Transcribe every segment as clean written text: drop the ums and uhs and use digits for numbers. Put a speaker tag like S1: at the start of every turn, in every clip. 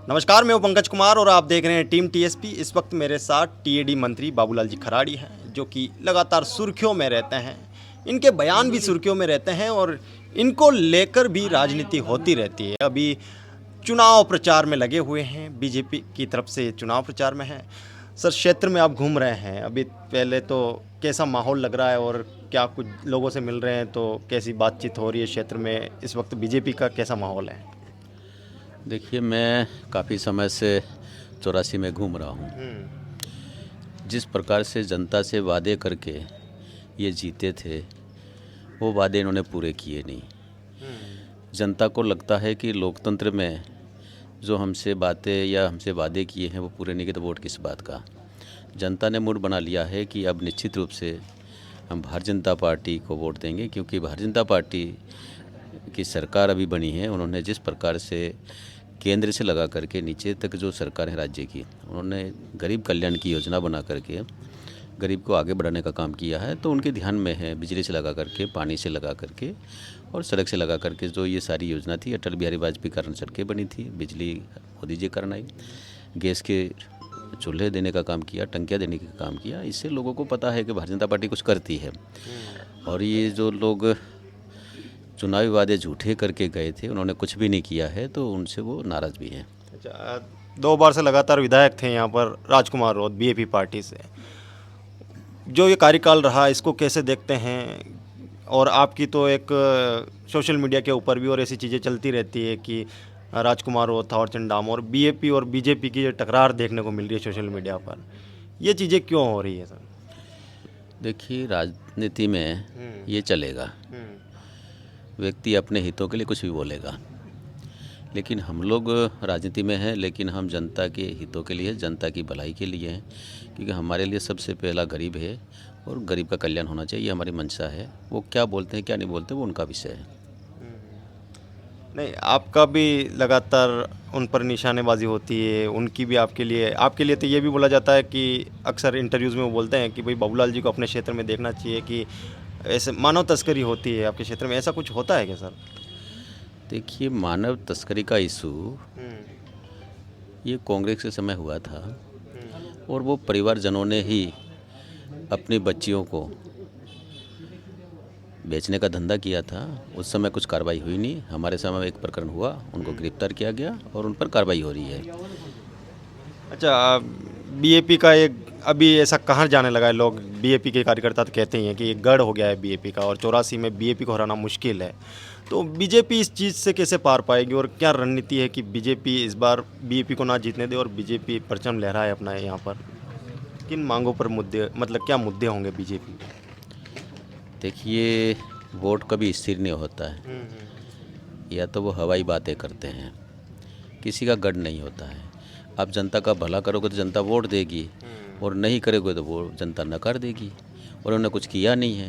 S1: नमस्कार, मैं हूं पंकज कुमार और आप देख रहे हैं टीम टीएसपी। इस वक्त मेरे साथ टीएडी मंत्री बाबूलाल जी खराड़ी हैं, जो कि लगातार सुर्खियों में रहते हैं। इनके बयान भी सुर्खियों में रहते हैं और इनको लेकर भी राजनीति होती रहती है। अभी चुनाव प्रचार में लगे हुए हैं, बीजेपी की तरफ से चुनाव प्रचार में हैं। सर, क्षेत्र में आप घूम रहे हैं, अभी पहले तो कैसा माहौल लग रहा है और क्या कुछ लोगों से मिल रहे हैं, तो कैसी बातचीत हो रही है क्षेत्र में? इस वक्त बीजेपी का कैसा माहौल है?
S2: देखिए, मैं काफ़ी समय से 84 में घूम रहा हूँ। जिस प्रकार से जनता से वादे करके ये जीते थे, वो वादे इन्होंने पूरे किए नहीं। जनता को लगता है कि लोकतंत्र में जो हमसे बातें या हमसे वादे किए हैं वो पूरे नहीं किए, तो वोट किस बात का। जनता ने मूड बना लिया है कि अब निश्चित रूप से हम भारतीय जनता पार्टी को वोट देंगे, क्योंकि भारतीय जनता पार्टी की सरकार अभी बनी है। उन्होंने जिस प्रकार से केंद्र से लगा करके नीचे तक जो सरकार है राज्य की, उन्होंने गरीब कल्याण की योजना बना करके गरीब को आगे बढ़ाने का काम किया है। तो उनके ध्यान में है बिजली से लगा करके, पानी से लगा करके और सड़क से लगा करके जो ये सारी योजना थी, अटल बिहारी वाजपेयी कारण चल के बनी थी। बिजली मोदी जी कारण आई, गैस के चूल्हे देने का काम किया, टंकियाँ देने का काम किया। इससे लोगों को पता है कि भारतीय जनता पार्टी कुछ करती है। और ये जो लोग चुनावी वादे झूठे करके गए थे, उन्होंने कुछ भी नहीं किया है, तो उनसे वो नाराज़ भी हैं।
S1: अच्छा, 2 बार से लगातार विधायक थे यहाँ पर राजकुमार रोत बीएपी पार्टी से। जो ये कार्यकाल रहा, इसको कैसे देखते हैं? और आपकी तो एक सोशल मीडिया के ऊपर भी और ऐसी चीज़ें चलती रहती है कि राजकुमार रोत, थावरचंद डामोर और बीएपी और बीजेपी की टकरार देखने को मिल रही है सोशल मीडिया पर। ये चीज़ें क्यों हो रही है सर?
S2: देखिए, राजनीति में ये चलेगा, व्यक्ति अपने हितों के लिए कुछ भी बोलेगा, लेकिन हम लोग राजनीति में हैं, लेकिन हम जनता के हितों के लिए, जनता की भलाई के लिए हैं। क्योंकि हमारे लिए सबसे पहला गरीब है और गरीब का कल्याण होना चाहिए, हमारी मंशा है। वो क्या बोलते हैं क्या नहीं बोलते, वो उनका विषय है।
S1: नहीं, आपका भी लगातार उन पर निशानेबाजी होती है, उनकी भी आपके लिए तो ये भी बोला जाता है कि अक्सर इंटरव्यूज़ में वो बोलते हैं कि भाई बाबूलाल जी को अपने क्षेत्र में देखना चाहिए, कि ऐसे मानव तस्करी होती है आपके क्षेत्र में। ऐसा कुछ होता है क्या सर?
S2: देखिए, मानव तस्करी का इशू ये कांग्रेस के समय हुआ था और वो परिवारजनों ने ही अपनी बच्चियों को बेचने का धंधा किया था। उस समय कुछ कार्रवाई हुई नहीं। हमारे समय में एक प्रकरण हुआ, उनको गिरफ्तार किया गया और उन पर कार्रवाई हो रही है।
S1: अच्छा, बीएपी का एक अभी ऐसा कहाँ जाने लगा है, लोग बीएपी के कार्यकर्ता तो कहते ही हैं कि एक गढ़ हो गया है बीएपी का और 84 में बीएपी को हराना मुश्किल है। तो बीजेपी इस चीज़ से कैसे पार पाएगी और क्या रणनीति है कि बीजेपी इस बार बीएपी को ना जीतने दे और बीजेपी परचम लहराए अपना यहाँ पर? किन मांगों पर मुद्दे, मतलब क्या मुद्दे होंगे बीजेपी के?
S2: देखिए, वोट कभी स्थिर नहीं होता है, या तो वो हवाई बातें करते हैं, किसी का गढ़ नहीं होता है। आप जनता का भला करोगे तो जनता वोट देगी, और नहीं करोगे तो वो जनता नकार देगी। और उन्होंने कुछ किया नहीं है।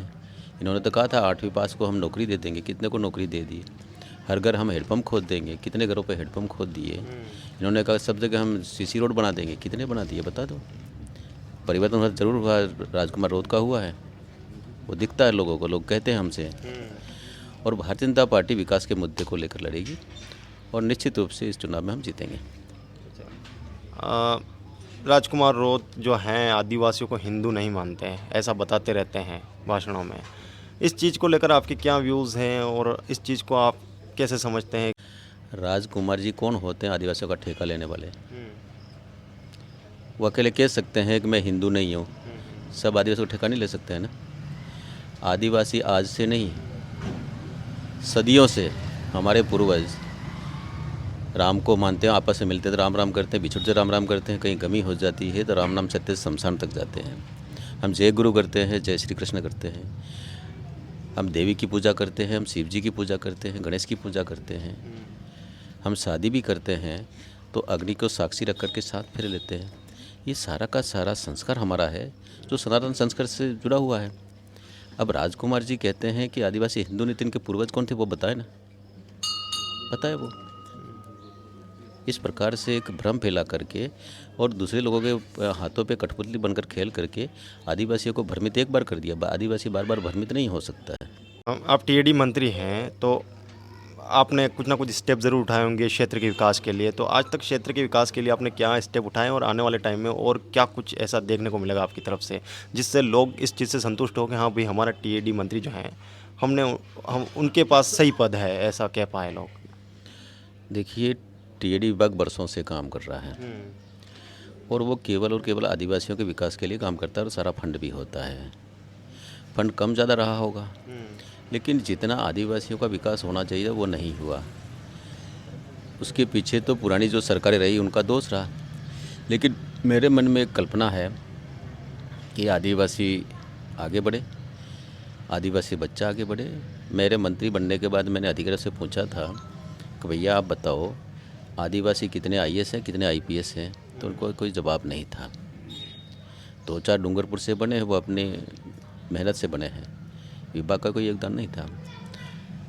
S2: इन्होंने तो कहा था 8वीं पास को हम नौकरी दे देंगे, कितने को नौकरी दे दी। हर घर हम हेडपम्प खोद देंगे, कितने घरों पे हेडपम्प खोद दिए। इन्होंने कहा सब जगह हम सीसी रोड बना देंगे, कितने बना दिए बता दो। परिवर्तन ज़रूर हुआ, राजकुमार रोत का हुआ है, वो दिखता है लोगों को, लोग कहते हैं हमसे। और भारतीय जनता पार्टी विकास के मुद्दे को लेकर लड़ेगी और निश्चित रूप से इस चुनाव में हम जीतेंगे।
S1: राजकुमार रोत जो हैं आदिवासियों को हिंदू नहीं मानते हैं, ऐसा बताते रहते हैं भाषणों में। इस चीज़ को लेकर आपके क्या व्यूज़ हैं और इस चीज़ को आप कैसे समझते हैं?
S2: राजकुमार जी कौन होते हैं आदिवासियों का ठेका लेने वाले? वो अकेले कह सकते हैं कि मैं हिंदू नहीं हूँ। सब आदिवासियों का ठेका नहीं ले सकते हैं ना। आदिवासी आज से नहीं, सदियों से हमारे पूर्वज राम को मानते हैं, आपस में मिलते तो राम राम करते हैं, बिछुड़ते राम राम करते हैं। कहीं कमी हो जाती है तो राम नाम सत्य से शमशान तक जाते हैं। हम जय गुरु करते हैं, जय श्री कृष्ण करते हैं। हम देवी की पूजा करते हैं, हम शिव जी की पूजा करते हैं, गणेश की पूजा करते हैं। हम शादी भी करते हैं तो अग्नि को साक्षी रख कर के साथ फेरे लेते हैं। ये सारा का सारा संस्कार हमारा है, जो सनातन संस्कार से जुड़ा हुआ है। अब राजकुमार जी कहते हैं कि आदिवासी हिंदू नीति, इनके पूर्वज कौन थे वो बताए ना, बताए वो। इस प्रकार से एक भ्रम फैला करके और दूसरे लोगों के हाथों पे कठपुतली बनकर खेल करके आदिवासियों को भ्रमित एक बार कर दिया। आदिवासी बार बार भ्रमित नहीं हो सकता है।
S1: आप टीएडी मंत्री हैं, तो आपने कुछ ना कुछ स्टेप ज़रूर उठाए होंगे क्षेत्र के विकास के लिए, तो आज तक क्षेत्र के विकास के लिए आपने क्या स्टेप उठाए और आने वाले टाइम में और क्या कुछ ऐसा देखने को मिलेगा आपकी तरफ से, जिससे लोग इस चीज़ से संतुष्ट हो कि हाँ भाई हमारा टीएडी मंत्री जो हैं हम उनके पास सही पद है, ऐसा कह पाए लोग?
S2: देखिए, टीएडी विभाग बरसों से काम कर रहा है और वो केवल और केवल आदिवासियों के विकास के लिए काम करता है और सारा फंड भी होता है। फंड कम ज़्यादा रहा होगा, लेकिन जितना आदिवासियों का विकास होना चाहिए वो नहीं हुआ। उसके पीछे तो पुरानी जो सरकारें रही उनका दोष रहा, लेकिन मेरे मन में एक कल्पना है कि आदिवासी आगे बढ़े, आदिवासी बच्चा आगे बढ़े। मेरे मंत्री बनने के बाद मैंने अधिकारी से पूछा था कि भैया आप बताओ आदिवासी कितने आईएएस हैं, कितने आईपीएस हैं, तो उनको कोई जवाब नहीं था। 2-4 डूंगरपुर से बने हैं, वो अपनी मेहनत से बने हैं, विभाग का कोई योगदान नहीं था।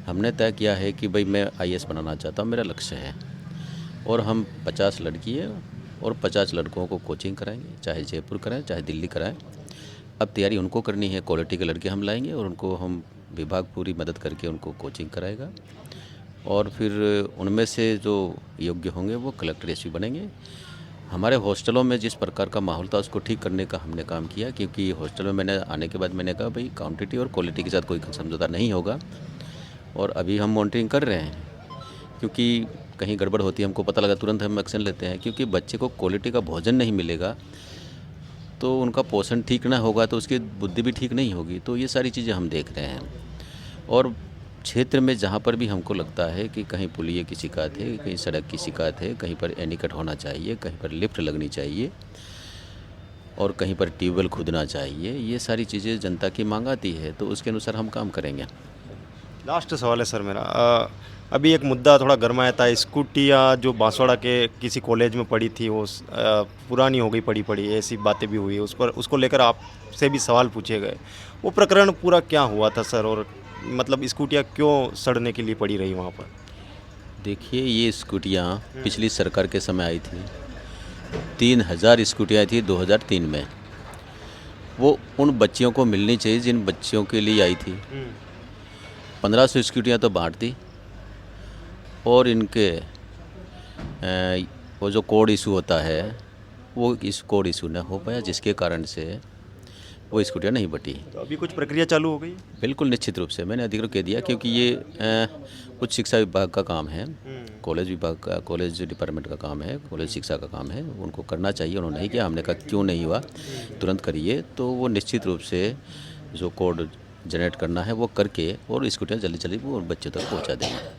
S2: हमने तय किया है कि भाई मैं आईएएस बनाना चाहता हूँ, मेरा लक्ष्य है, और हम 50 लड़की है और 50 लड़कों को कोचिंग कराएंगे, चाहे जयपुर कराएं चाहे दिल्ली कराएं। अब तैयारी उनको करनी है, क्वालिटी के लड़के हम लाएंगे और उनको हम विभाग पूरी मदद करके उनको कोचिंग कराएगा, और फिर उनमें से जो योग्य होंगे वो कलेक्टर एसपी बनेंगे। हमारे हॉस्टलों में जिस प्रकार का माहौल था उसको ठीक करने का हमने काम किया, क्योंकि हॉस्टल में मैंने आने के बाद मैंने कहा भाई क्वांटिटी और क्वालिटी के साथ कोई समझौता नहीं होगा, और अभी हम मॉनिटरिंग कर रहे हैं, क्योंकि कहीं गड़बड़ होती है हमको पता लगा तुरंत हम एक्शन लेते हैं। क्योंकि बच्चे को क्वालिटी का भोजन नहीं मिलेगा तो उनका पोषण ठीक ना होगा तो उसकी बुद्धि भी ठीक नहीं होगी। तो ये सारी चीज़ें हम देख रहे हैं, और क्षेत्र में जहाँ पर भी हमको लगता है कि कहीं पुलिये की शिकायत है, कहीं सड़क की शिकायत है, कहीं पर एनीकट होना चाहिए, कहीं पर लिफ्ट लगनी चाहिए और कहीं पर ट्यूबवेल खुदना चाहिए, ये सारी चीज़ें जनता की मांग आती है, तो उसके अनुसार हम काम करेंगे।
S1: लास्ट सवाल है सर मेरा, अभी एक मुद्दा थोड़ा गरमाया था, स्कूटियाँ जो बांसवाड़ा के किसी कॉलेज में पड़ी थी वो पुरानी हो गई, पड़ी ऐसी बातें भी हुई, उसको लेकर आपसे भी सवाल पूछे गए। वो प्रकरण पूरा क्या हुआ था सर, और मतलब स्कूटियाँ क्यों सड़ने के लिए पड़ी रही वहाँ पर?
S2: देखिए, ये स्कूटियाँ पिछली सरकार के समय आई थी, 3000 स्कूटियाँ आई थी 2003 में। वो उन बच्चियों को मिलनी चाहिए जिन बच्चियों के लिए आई थी। 1500 स्कूटियाँ तो बांट दी, और इनके वो जो कोड इशू होता है वो इस कोड इशू न हो पाया, जिसके कारण से वो स्कूटियाँ नहीं बटी।
S1: तो अभी कुछ प्रक्रिया चालू हो गई?
S2: बिल्कुल निश्चित रूप से मैंने अधिकारी को कह दिया, क्योंकि ये उच्च शिक्षा विभाग का काम है, कॉलेज विभाग का, कॉलेज डिपार्टमेंट का काम है, कॉलेज शिक्षा का काम है, उनको करना चाहिए। उन्होंने नहीं किया, हमने कहा क्यों नहीं हुआ, तुरंत करिए। तो वो निश्चित रूप से जो कोड जनरेट करना है वो करके और स्कूटियाँ जल्दी जल्दी वो बच्चों तक पहुँचा देंगे।